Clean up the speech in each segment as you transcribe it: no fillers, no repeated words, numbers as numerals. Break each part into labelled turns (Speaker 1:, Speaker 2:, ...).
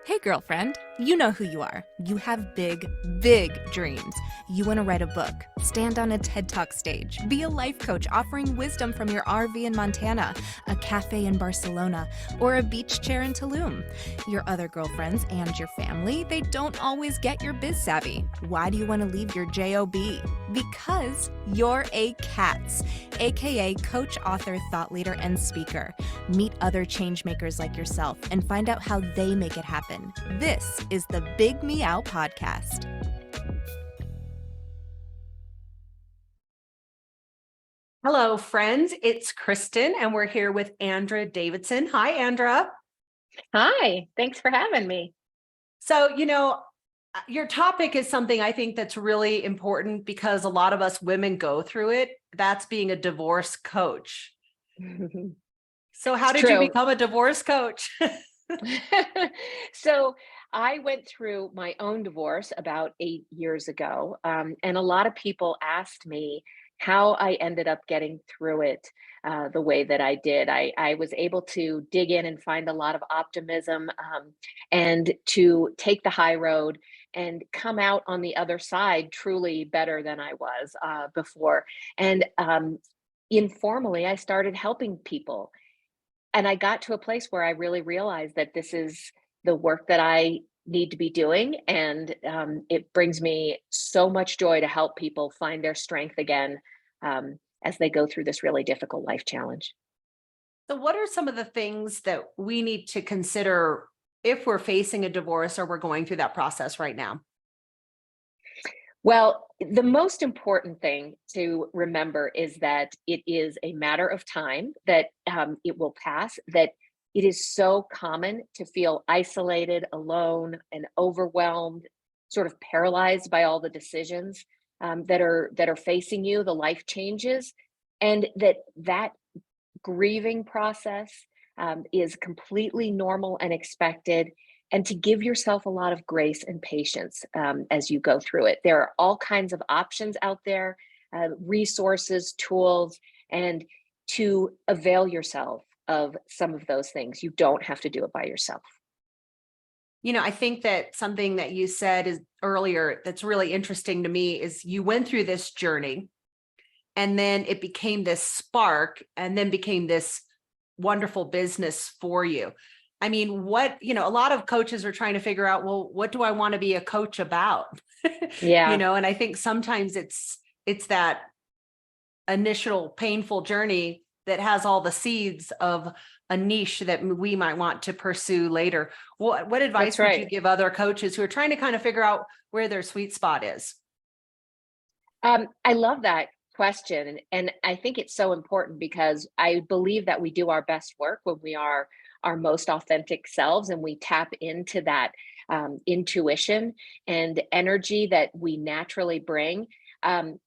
Speaker 1: Hey, girlfriend, you know who you are. You have big, big dreams. You want to write a book, stand on a TED Talk stage, be a life coach offering wisdom from your RV in Montana, a cafe in Barcelona, or a beach chair in Tulum. Your other girlfriends and your family, they don't always get your biz savvy. Why do you want to leave your JOB? Because you're a C.A.T.S, aka coach, author, thought leader, and speaker. Meet other change makers like yourself and find out how they make it happen. This is the Big Meow podcast.
Speaker 2: Hello, friends. It's Kristen, and we're here with Andra Davidson. Hi, Andra.
Speaker 3: Hi, thanks for having me.
Speaker 2: So, your topic is something I think that's really important because a lot of us women go through it. That's being a divorce coach. So how did you become a divorce coach?
Speaker 3: So I went through my own divorce about 8 years ago, and a lot of people asked me how I ended up getting through it the way that I did. I was able to dig in and find a lot of optimism and to take the high road and come out on the other side truly better than I was before. And informally, I started helping people. And I got to a place where I really realized that this is the work that I need to be doing. And it brings me so much joy to help people find their strength again as they go through this really difficult life challenge.
Speaker 2: So what are some of the things that we need to consider if we're facing a divorce or we're going through that process right now?
Speaker 3: Well, the most important thing to remember is that it is a matter of time, that it will pass, that it is so common to feel isolated, alone, and overwhelmed, sort of paralyzed by all the decisions that are facing you, the life changes, and that grieving process is completely normal and expected, and to give yourself a lot of grace and patience as you go through it. There are all kinds of options out there, resources, tools, and to avail yourself of some of those things. You don't have to do it by yourself.
Speaker 2: I think that something that you said is earlier that's really interesting to me is you went through this journey and then it became this spark and then became this wonderful business for you. I mean, a lot of coaches are trying to figure out, well, what do I want to be a coach about?
Speaker 3: Yeah,
Speaker 2: And I think sometimes it's that initial painful journey that has all the seeds of a niche that we might want to pursue later. What advice
Speaker 3: that's
Speaker 2: would you
Speaker 3: right.
Speaker 2: give other coaches who are trying to kind of figure out where their sweet spot is?
Speaker 3: I love that question. And I think it's so important because I believe that we do our best work when we are our most authentic selves and we tap into that intuition and energy that we naturally bring. And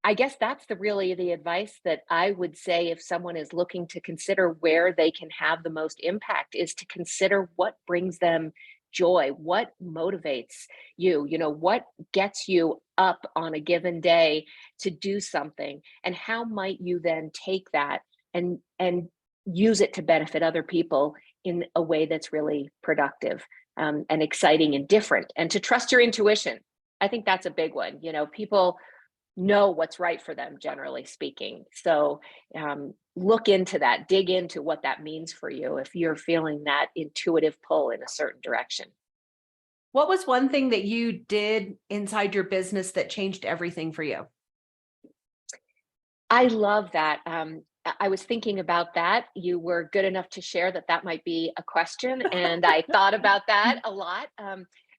Speaker 3: I guess that's really the advice that I would say if someone is looking to consider where they can have the most impact is to consider what brings them joy, what motivates you, what gets you up on a given day to do something, and how might you then take that and use it to benefit other people in a way that's really productive and exciting and different, and to trust your intuition. I think that's a big one. People know what's right for them, generally speaking. So look into that, dig into what that means for you if you're feeling that intuitive pull in a certain direction.
Speaker 2: What was one thing that you did inside your business that changed everything for you?
Speaker 3: I love that. I was thinking about that. You were good enough to share that might be a question, and I thought about that a lot.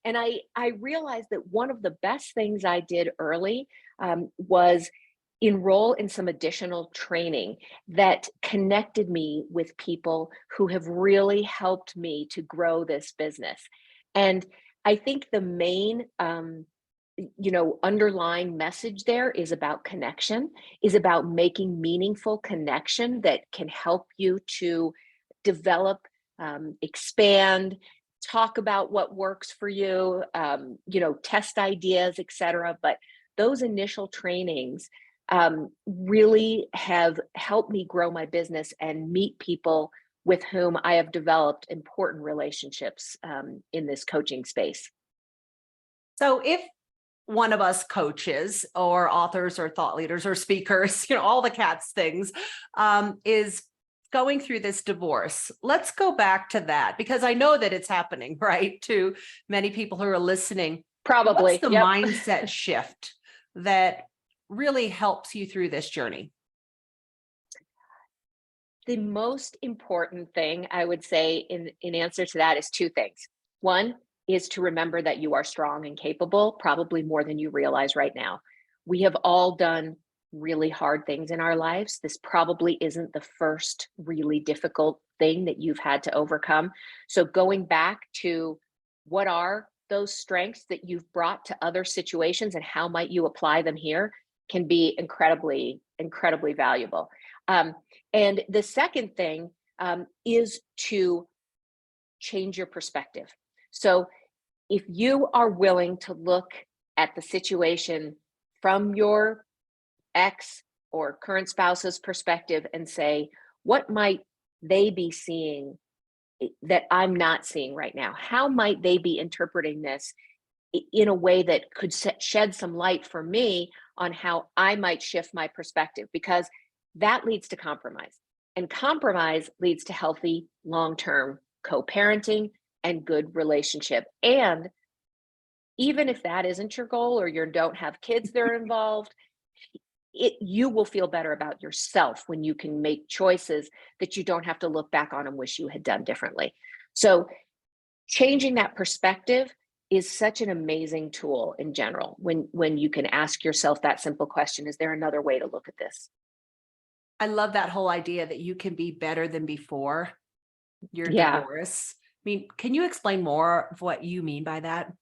Speaker 3: And I realized that one of the best things I did early was enroll in some additional training that connected me with people who have really helped me to grow this business. And I think the main underlying message there is about connection, is about making meaningful connection that can help you to develop, expand, talk about what works for you, test ideas, etc. But those initial trainings really have helped me grow my business and meet people with whom I have developed important relationships in this coaching space.
Speaker 2: So if one of us coaches or authors or thought leaders or speakers, all the C.A.T.S things, is going through this divorce, let's go back to that because I know that it's happening, right? To many people who are listening.
Speaker 3: Probably.
Speaker 2: What's the
Speaker 3: Yep.
Speaker 2: mindset shift that really helps you through this journey?
Speaker 3: The most important thing I would say in answer to that is two things. One is to remember that you are strong and capable, probably more than you realize right now. We have all done really hard things in our lives. This probably isn't the first really difficult thing that you've had to overcome. So going back to what are those strengths that you've brought to other situations and how might you apply them here can be incredibly, incredibly valuable. And the second thing is to change your perspective. So if you are willing to look at the situation from your ex or current spouse's perspective and say, what might they be seeing that I'm not seeing right now? How might they be interpreting this in a way that could shed some light for me on how I might shift my perspective? Because that leads to compromise. And compromise leads to healthy, long-term co-parenting and good relationship. And even if that isn't your goal or you don't have kids that are involved, you will feel better about yourself when you can make choices that you don't have to look back on and wish you had done differently. So changing that perspective is such an amazing tool in general when you can ask yourself that simple question, is there another way to look at this?
Speaker 2: I love that whole idea that you can be better than before your divorce. I mean, can you explain more of what you mean by that?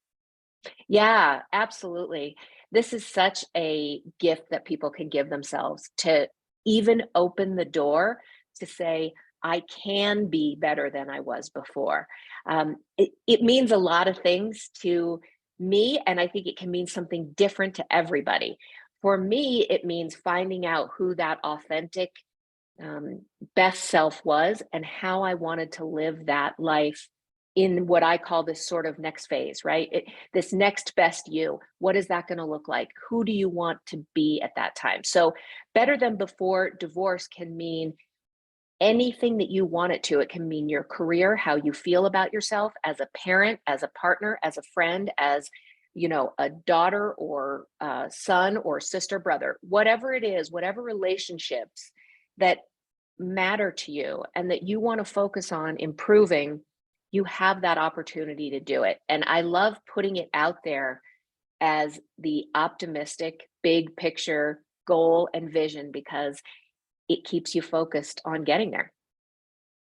Speaker 3: Yeah, absolutely. This is such a gift that people can give themselves to even open the door to say, I can be better than I was before. It means a lot of things to me, and I think it can mean something different to everybody. For me, it means finding out who that authentic best self was and how I wanted to live that life in what I call this sort of next phase, right? This next best you. What is that going to look like? Who do you want to be at that time? So, better than before divorce can mean anything that you want it to. It can mean your career, how you feel about yourself as a parent, as a partner, as a friend, as a daughter or a son or sister, brother, whatever it is, whatever relationships that matter to you and that you want to focus on improving, you have that opportunity to do it. And I love putting it out there as the optimistic, big picture goal and vision because it keeps you focused on getting there.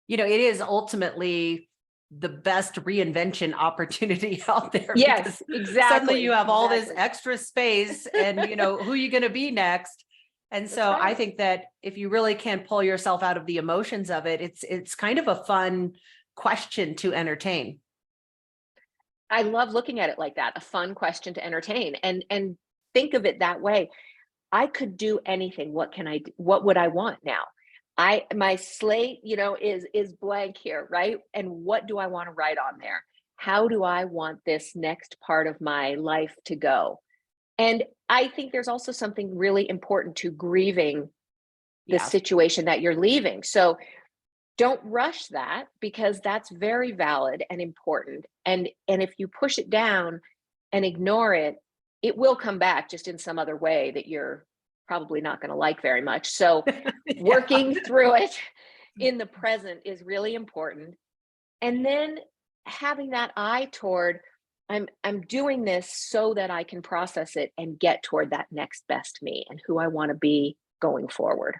Speaker 2: It is ultimately the best reinvention opportunity out there.
Speaker 3: Yes,
Speaker 2: because
Speaker 3: exactly.
Speaker 2: Suddenly you have all this
Speaker 3: Exactly.
Speaker 2: extra space and, who are you going to be next? And
Speaker 3: That's
Speaker 2: so I
Speaker 3: right.
Speaker 2: think that if you really can pull yourself out of the emotions of it, it's kind of a fun question to entertain.
Speaker 3: I love looking at it like that, a fun question to entertain and think of it that way. I could do anything. What can I do? What would I want now? My slate, is blank here, right? And what do I want to write on there? How do I want this next part of my life to go? And I think there's also something really important to grieving the
Speaker 2: Yeah.
Speaker 3: situation that you're leaving. So don't rush that because that's very valid and important. And if you push it down and ignore it, it will come back just in some other way that you're probably not going to like very much. So working through it in the present is really important. And then having that eye toward I'm doing this so that I can process it and get toward that next best me and who I want to be going forward.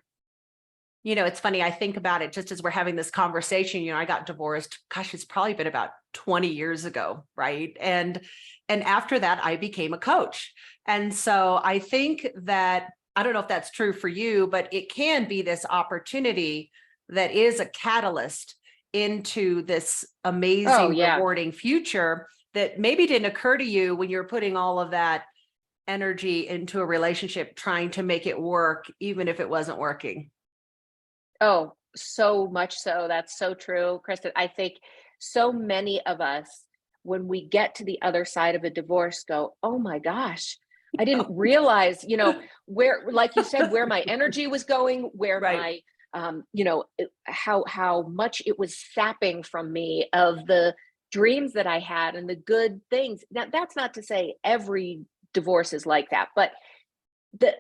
Speaker 2: It's funny. I think about it just as we're having this conversation. I got divorced. Gosh, it's probably been about 20 years ago. Right. And after that, I became a coach. And so I think that, I don't know if that's true for you, but it can be this opportunity that is a catalyst into this amazing, rewarding future that maybe didn't occur to you when you're putting all of that energy into a relationship, trying to make it work, even if it wasn't working.
Speaker 3: Oh, So much so. That's so true, Kristen. I think so many of us, when we get to the other side of a divorce, go, oh my gosh, I didn't realize, where, like you said, where my energy was going, where
Speaker 2: Right.
Speaker 3: my, how much it was sapping from me of the dreams that I had and the good things. Now, that's not to say every divorce is like that, but the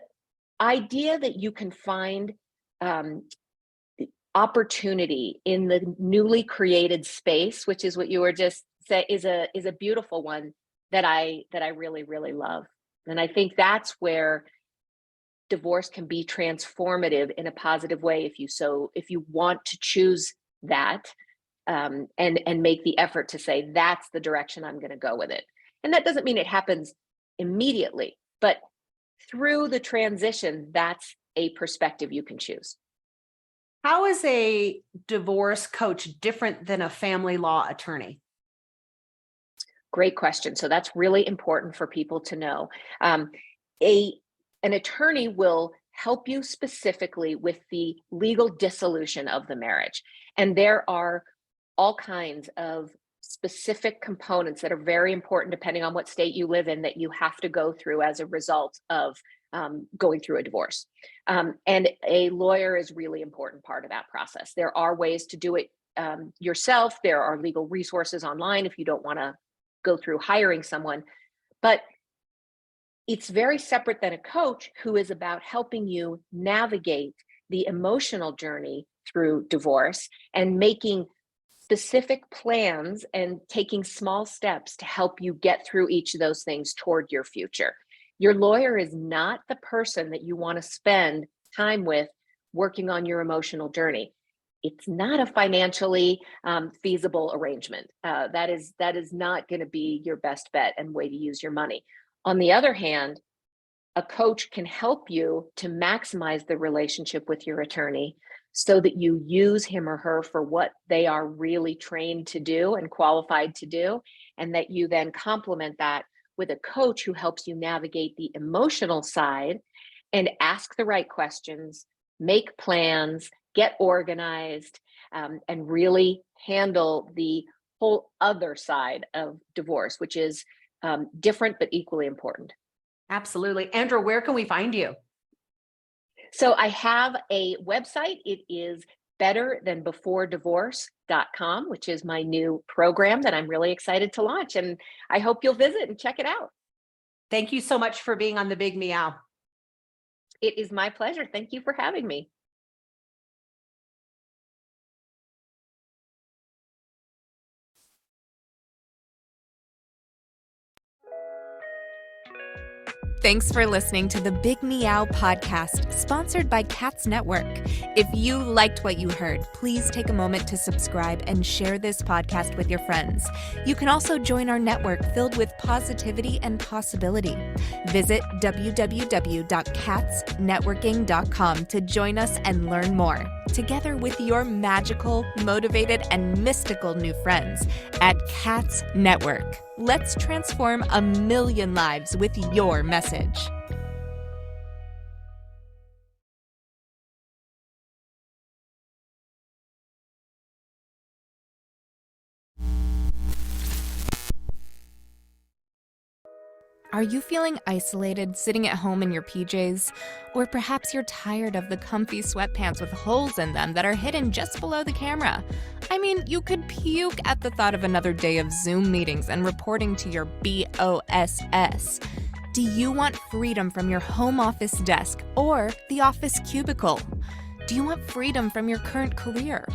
Speaker 3: idea that you can find um, opportunity in the newly created space, which is what you were just say, is a beautiful one that I really really love. And I think that's where divorce can be transformative in a positive way if you want to choose that, and make the effort to say that's the direction I'm going to go with it. And that doesn't mean it happens immediately, but through the transition, that's a perspective you can choose.
Speaker 2: How is a divorce coach different than a family law attorney?
Speaker 3: Great question. So that's really important for people to know. A an attorney will help you specifically with the legal dissolution of the marriage, and there are all kinds of specific components that are very important depending on what state you live in that you have to go through as a result of going through a divorce. And a lawyer is really important part of that process. There are ways to do it yourself. There are legal resources online if you don't want to go through hiring someone, but it's very separate than a coach who is about helping you navigate the emotional journey through divorce and making specific plans and taking small steps to help you get through each of those things toward your future. Your lawyer is not the person that you want to spend time with working on your emotional journey. It's not a financially feasible arrangement. That is not going to be your best bet and way to use your money. On the other hand, a coach can help you to maximize the relationship with your attorney so that you use him or her for what they are really trained to do and qualified to do, and that you then complement that with a coach who helps you navigate the emotional side and ask the right questions, make plans, get organized, and really handle the whole other side of divorce, which is different but equally important.
Speaker 2: Absolutely. Andra, where can we find you?
Speaker 3: So I have a website. It is betterthanbeforedivorce.com, which is my new program that I'm really excited to launch. And I hope you'll visit and check it out.
Speaker 2: Thank you so much for being on the Big Meow.
Speaker 3: It is my pleasure. Thank you for having me.
Speaker 1: Thanks for listening to the Big Meow podcast, sponsored by C.A.T.S Network. If you liked what you heard, please take a moment to subscribe and share this podcast with your friends. You can also join our network filled with positivity and possibility. Visit www.catsnetworking.com to join us and learn more, together with your magical, motivated, and mystical new friends at C.A.T.S Network. Let's transform 1 million lives with your message. Are you feeling isolated sitting at home in your PJs? Or perhaps you're tired of the comfy sweatpants with holes in them that are hidden just below the camera? I mean, you could puke at the thought of another day of Zoom meetings and reporting to your BOSS. Do you want freedom from your home office desk or the office cubicle? Do you want freedom from your current career?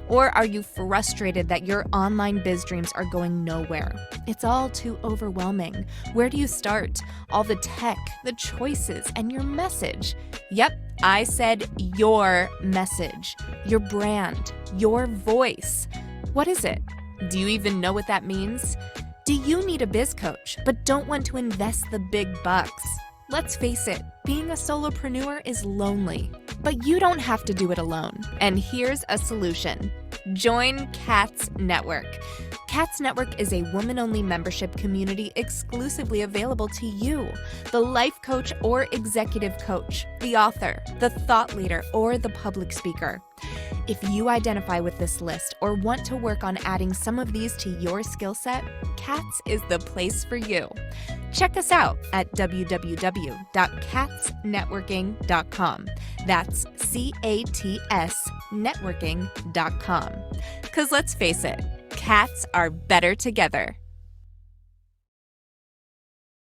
Speaker 1: Or are you frustrated that your online biz dreams are going nowhere? It's all too overwhelming. Where do you start? All the tech, the choices, and your message. Yep, I said your message, your brand, your voice. What is it? Do you even know what that means? Do you need a biz coach but don't want to invest the big bucks? Let's face it, being a solopreneur is lonely, but you don't have to do it alone. And here's a solution. Join C.A.T.S Network. C.A.T.S Network is a woman-only membership community exclusively available to you, the life coach or executive coach, the author, the thought leader, or the public speaker. If you identify with this list or want to work on adding some of these to your skill set, C.A.T.S is the place for you. Check us out at www.catsnetworking.com. That's C-A-T-S networking.com. Because let's face it, cats are better together.